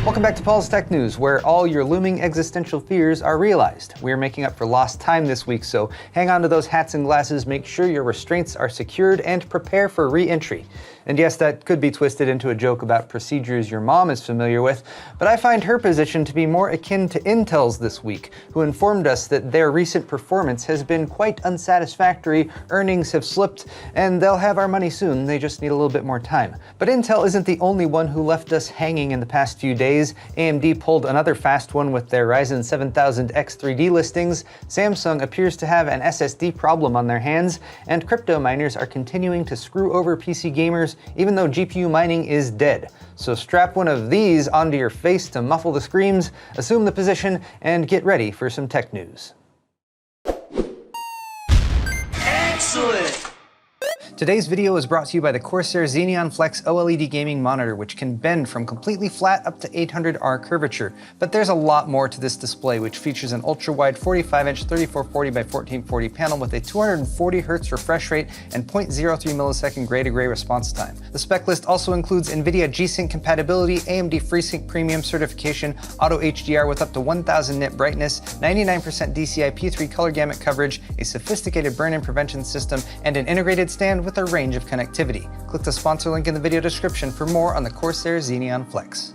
Welcome back to Paul's Tech News, where all your looming existential fears are realized. We're making up for lost time this week, so hang on to those hats and glasses, make sure your restraints are secured, and prepare for re-entry. And yes, that could be twisted into a joke about procedures your mom is familiar with, but I find her position to be more akin to Intel's this week, who informed us that their recent performance has been quite unsatisfactory, earnings have slipped, and they'll have our money soon, they just need a little bit more time. But Intel isn't the only one who left us hanging in the past few days. AMD pulled another fast one with their Ryzen 7000X 3D listings, Samsung appears to have an SSD problem on their hands, and Cryptominers are continuing to screw over PC gamers even though GPU mining is dead. So strap one of these onto your face to muffle the screams, assume the position, and get ready for some tech news. Excellent! Today's video is brought to you by the Corsair Xeneon Flex OLED gaming monitor, which can bend from completely flat up to 800R curvature. But there's a lot more to this display, which features an ultra-wide 45-inch 3440 by 1440 panel with a 240Hz refresh rate and 0.03 millisecond gray-to-gray response time. The spec list also includes NVIDIA G-Sync compatibility, AMD FreeSync Premium certification, Auto HDR with up to 1000 nit brightness, 99% DCI-P3 color gamut coverage, a sophisticated burn-in prevention system, and an integrated stand with a range of connectivity. Click the sponsor link in the video description for more on the Corsair Xeneon Flex.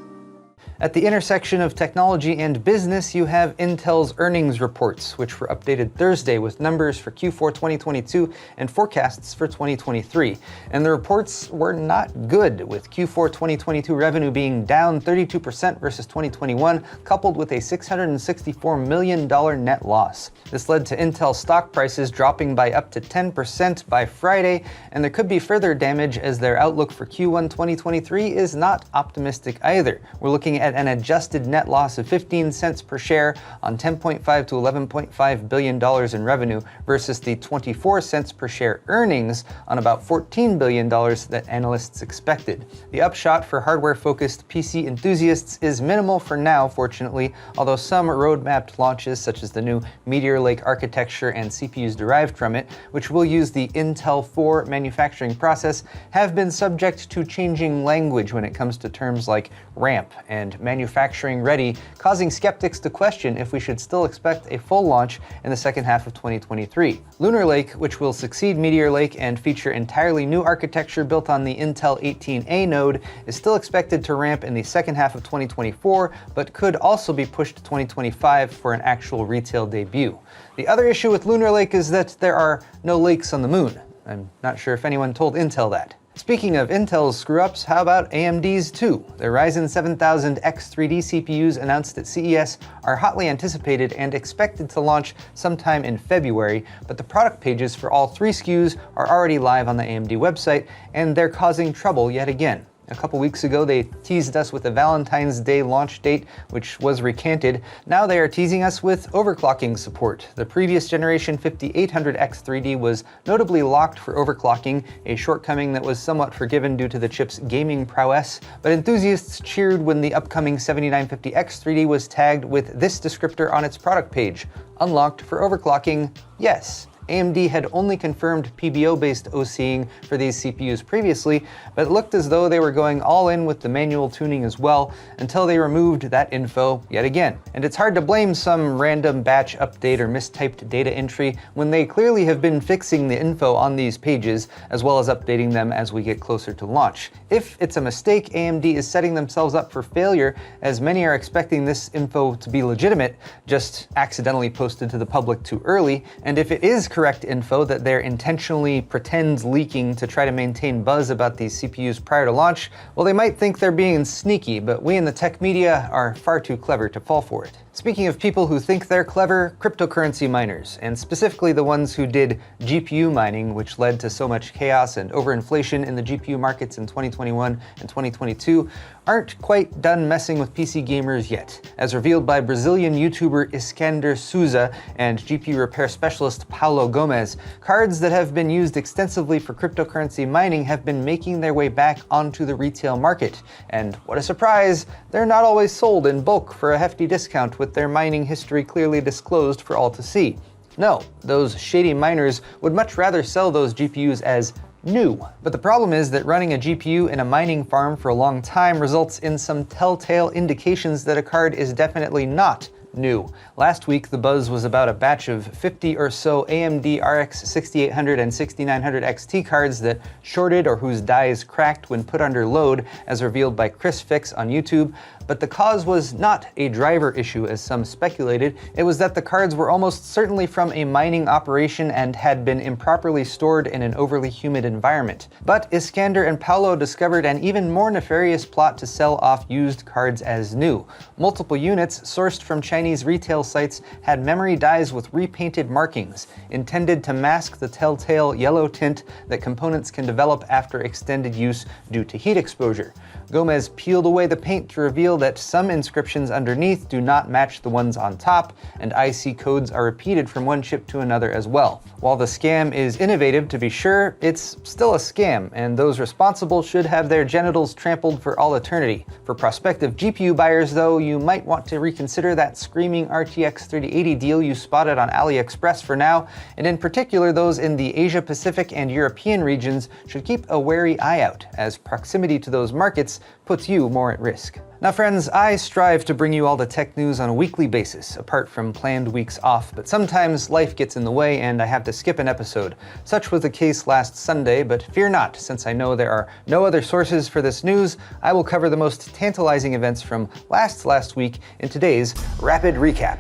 At the intersection of technology and business, you have Intel's earnings reports, which were updated Thursday with numbers for Q4 2022 and forecasts for 2023. And the reports were not good, with Q4 2022 revenue being down 32% versus 2021, coupled with a $664 million net loss. This led to Intel stock prices dropping by up to 10% by Friday, and there could be further damage as their outlook for Q1 2023 is not optimistic either. We're looking at an adjusted net loss of 15 cents per share on $10.5 to $11.5 billion in revenue versus the 24 cents per share earnings on about $14 billion that analysts expected. The upshot for hardware-focused PC enthusiasts is minimal for now, fortunately, although some roadmapped launches such as the new Meteor Lake architecture and CPUs derived from it, which will use the Intel 4 manufacturing process, have been subject to changing language when it comes to terms like ramp and manufacturing ready, causing skeptics to question if we should still expect a full launch in the second half of 2023. Lunar Lake, which will succeed Meteor Lake and feature entirely new architecture built on the Intel 18A node, is still expected to ramp in the second half of 2024, but could also be pushed to 2025 for an actual retail debut. The other issue with Lunar Lake is that there are no lakes on the moon. I'm not sure if anyone told Intel that. Speaking of Intel's screw-ups, how about AMD's too? Their Ryzen 7000X 3D CPUs announced at CES are hotly anticipated and expected to launch sometime in February, but the product pages for all three SKUs are already live on the AMD website, and they're causing trouble yet again. A couple weeks ago, they teased us with a Valentine's Day launch date, which was recanted. Now they are teasing us with overclocking support. The previous generation 5800X 3D was notably locked for overclocking, a shortcoming that was somewhat forgiven due to the chip's gaming prowess, but enthusiasts cheered when the upcoming 7950X 3D was tagged with this descriptor on its product page: unlocked for overclocking, yes. AMD had only confirmed PBO-based OCing for these CPUs previously, but it looked as though they were going all in with the manual tuning as well until they removed that info yet again. And it's hard to blame some random batch update or mistyped data entry when they clearly have been fixing the info on these pages, as well as updating them as we get closer to launch. If it's a mistake, AMD is setting themselves up for failure, as many are expecting this info to be legitimate, just accidentally posted to the public too early, and if it is correct info that they're intentionally pretend leaking to try to maintain buzz about these CPUs prior to launch, well, they might think they're being sneaky, but we in the tech media are far too clever to fall for it. Speaking of people who think they're clever, cryptocurrency miners, and specifically the ones who did GPU mining, which led to so much chaos and overinflation in the GPU markets in 2021 and 2022, aren't quite done messing with PC gamers yet. As revealed by Brazilian YouTuber Iskander Souza and GPU repair specialist Paulo Gomez, cards that have been used extensively for cryptocurrency mining have been making their way back onto the retail market. And what a surprise, they're not always sold in bulk for a hefty discount with their mining history clearly disclosed for all to see. No, those shady miners would much rather sell those GPUs as new. But the problem is that running a GPU in a mining farm for a long time results in some telltale indications that a card is definitely not new. Last week, the buzz was about a batch of 50 or so AMD RX 6800 and 6900 XT cards that shorted or whose dies cracked when put under load, as revealed by Chris Fix on YouTube. But the cause was not a driver issue, as some speculated. It was that the cards were almost certainly from a mining operation and had been improperly stored in an overly humid environment. But Iskander and Paolo discovered an even more nefarious plot to sell off used cards as new. Multiple units sourced from Chinese retail sites had memory dies with repainted markings, intended to mask the telltale yellow tint that components can develop after extended use due to heat exposure. Gomez peeled away the paint to reveal that some inscriptions underneath do not match the ones on top, and IC codes are repeated from one chip to another as well. While the scam is innovative to be sure, it's still a scam, and those responsible should have their genitals trampled for all eternity. For prospective GPU buyers though, you might want to reconsider that screaming RTX 3080 deal you spotted on AliExpress for now, and in particular those in the Asia Pacific and European regions should keep a wary eye out, as proximity to those markets puts you more at risk. Now friends, I strive to bring you all the tech news on a weekly basis, apart from planned weeks off, but sometimes life gets in the way and I have to skip an episode. Such was the case last Sunday, but fear not, since I know there are no other sources for this news, I will cover the most tantalizing events from last week in today's Rapid Recap.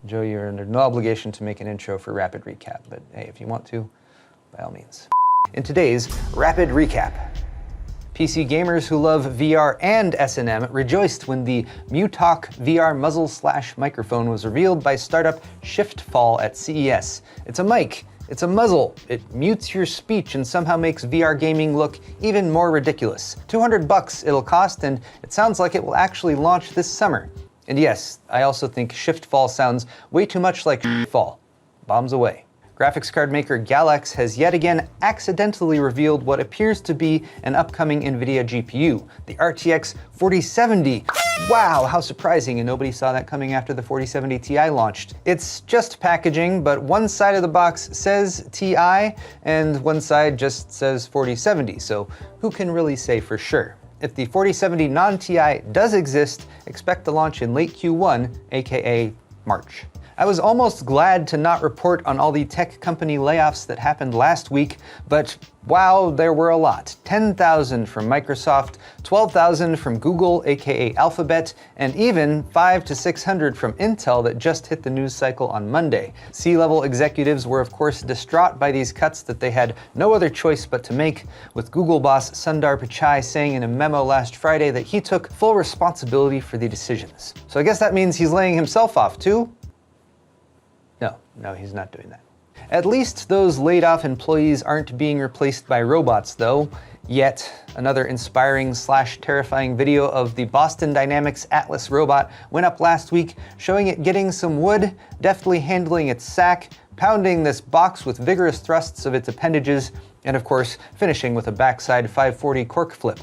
Joe, you're under no obligation to make an intro for Rapid Recap, but hey, if you want to, by all means. In today's Rapid Recap, PC gamers who love VR and S&M rejoiced when the Mutalk VR muzzle/microphone was revealed by startup Shiftfall at CES. It's a mic, it's a muzzle, it mutes your speech and somehow makes VR gaming look even more ridiculous. $200 it'll cost, and it sounds like it will actually launch this summer. And yes, I also think Shiftfall sounds way too much like Shiftfall. Bombs away. Graphics card maker GALAX has yet again accidentally revealed what appears to be an upcoming NVIDIA GPU, the RTX 4070. Wow, how surprising, and nobody saw that coming after the 4070 Ti launched. It's just packaging, but one side of the box says Ti, and one side just says 4070, so who can really say for sure? If the 4070 non-Ti does exist, expect the launch in late Q1, aka March. I was almost glad to not report on all the tech company layoffs that happened last week, but wow, there were a lot. 10,000 from Microsoft, 12,000 from Google, aka Alphabet, and even 500 to 600 from Intel that just hit the news cycle on Monday. C-level executives were of course distraught by these cuts that they had no other choice but to make, with Google boss Sundar Pichai saying in a memo last Friday that he took full responsibility for the decisions. So I guess that means he's laying himself off too? No, he's not doing that. At least those laid off employees aren't being replaced by robots though. Yet another inspiring/terrifying video of the Boston Dynamics Atlas robot went up last week, showing it getting some wood, deftly handling its sack, pounding this box with vigorous thrusts of its appendages, and of course finishing with a backside 540 cork flip.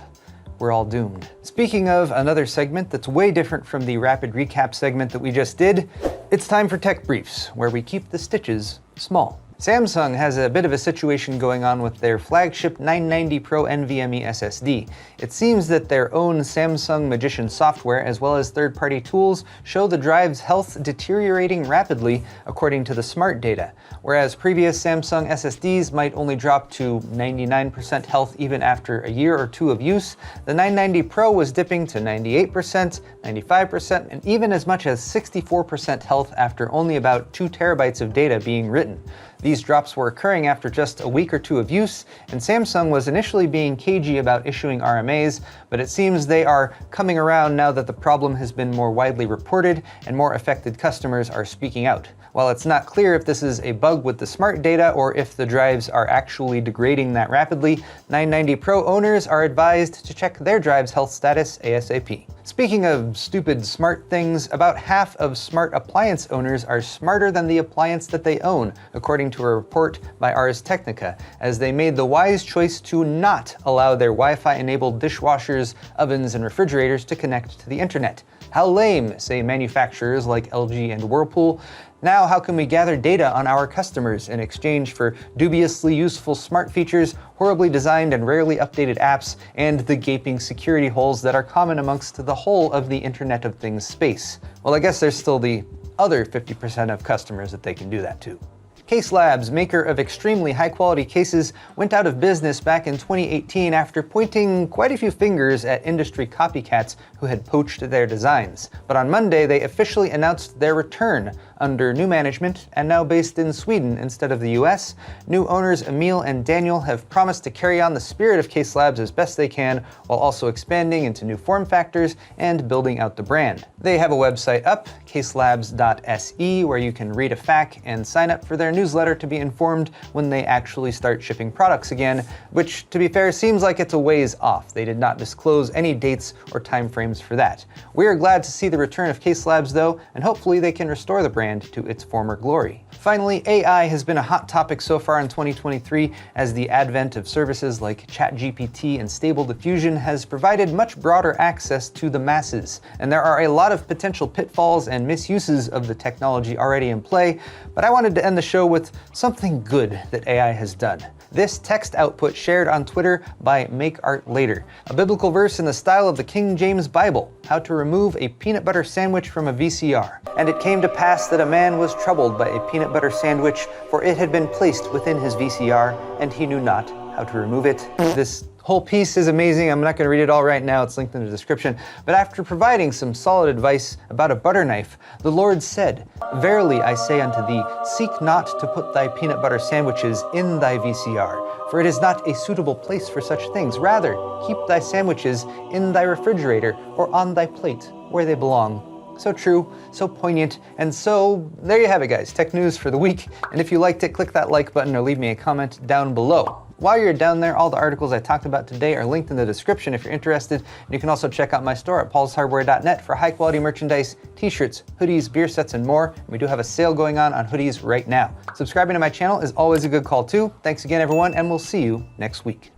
We're all doomed. Speaking of another segment that's way different from the Rapid Recap segment that we just did, it's time for Tech Briefs, where we keep the stitches small. Samsung has a bit of a situation going on with their flagship 990 Pro NVMe SSD. It seems that their own Samsung Magician software, as well as third-party tools, show the drive's health deteriorating rapidly, according to the smart data. Whereas previous Samsung SSDs might only drop to 99% health even after a year or two of use, the 990 Pro was dipping to 98%, 95%, and even as much as 64% health after only about 2 terabytes of data being written. These drops were occurring after just a week or two of use, and Samsung was initially being cagey about issuing RMAs, but it seems they are coming around now that the problem has been more widely reported and more affected customers are speaking out. While it's not clear if this is a bug with the smart data or if the drives are actually degrading that rapidly, 990 Pro owners are advised to check their drive's health status ASAP. Speaking of stupid smart things, about half of smart appliance owners are smarter than the appliance that they own, according to a report by Ars Technica, as they made the wise choice to not allow their Wi-Fi enabled dishwashers, ovens, and refrigerators to connect to the internet. How lame, say manufacturers like LG and Whirlpool. Now, how can we gather data on our customers in exchange for dubiously useful smart features, horribly designed and rarely updated apps, and the gaping security holes that are common amongst the whole of the Internet of Things space? Well, I guess there's still the other 50% of customers that they can do that to. CaseLabs, maker of extremely high-quality cases, went out of business back in 2018 after pointing quite a few fingers at industry copycats who had poached their designs. But on Monday, they officially announced their return under new management and now based in Sweden instead of the US. New owners Emil and Daniel have promised to carry on the spirit of CaseLabs as best they can, while also expanding into new form factors and building out the brand. They have a website up, caselabs.se, where you can read a FAQ and sign up for their newsletter to be informed when they actually start shipping products again, which, to be fair, seems like it's a ways off. They did not disclose any dates or timeframes for that. We are glad to see the return of CaseLabs though, and hopefully they can restore the brand to its former glory. Finally, AI has been a hot topic so far in 2023, as the advent of services like ChatGPT and Stable Diffusion has provided much broader access to the masses. And there are a lot of potential pitfalls and misuses of the technology already in play, but I wanted to end the show with something good that AI has done. This text output shared on Twitter by Make Art Later, a biblical verse in the style of the King James Bible, how to remove a peanut butter sandwich from a VCR. And it came to pass that a man was troubled by a peanut butter sandwich, for it had been placed within his VCR, and he knew not how to remove it. This whole piece is amazing. I'm not going to read it all right now. It's linked in the description. But after providing some solid advice about a butter knife, the Lord said, "Verily I say unto thee, seek not to put thy peanut butter sandwiches in thy VCR, for it is not a suitable place for such things. Rather, keep thy sandwiches in thy refrigerator or on thy plate, where they belong." So true, so poignant, and so there you have it, guys. Tech news for the week. And if you liked it, click that like button or leave me a comment down below. While you're down there, all the articles I talked about today are linked in the description if you're interested. And you can also check out my store at paulshardware.net for high-quality merchandise, t-shirts, hoodies, beer sets, and more. And we do have a sale going on hoodies right now. Subscribing to my channel is always a good call too. Thanks again, everyone, and we'll see you next week.